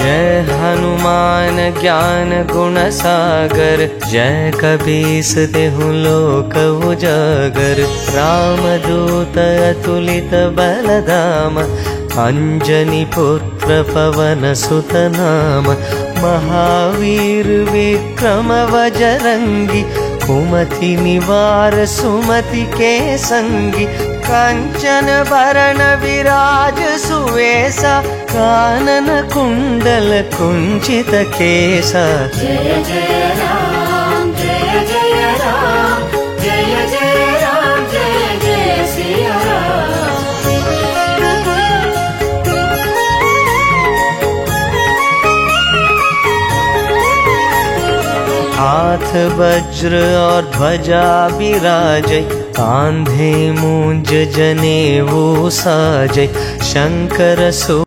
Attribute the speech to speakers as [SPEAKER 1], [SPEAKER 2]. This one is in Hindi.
[SPEAKER 1] जय हनुमान ज्ञान गुण सागर, जय कबीर तेहु लोक उजागर। रामदूत अतुलित बलधाम, अंजनी पुत्र पवन सुत नाम। महावीर विक्रम बजरंगी, कुमति निवार सुमति के संगी। कंचन बरन विराज सुवेसा, कानन कुंडल कुंचित केसा।
[SPEAKER 2] जय जय राम जय जय राम, जय जय राम जय जय सिया राम।
[SPEAKER 1] हाथ वज्र और ध्वजा विराजै, कांधे मूंज जनेऊ साजै। शंकर सु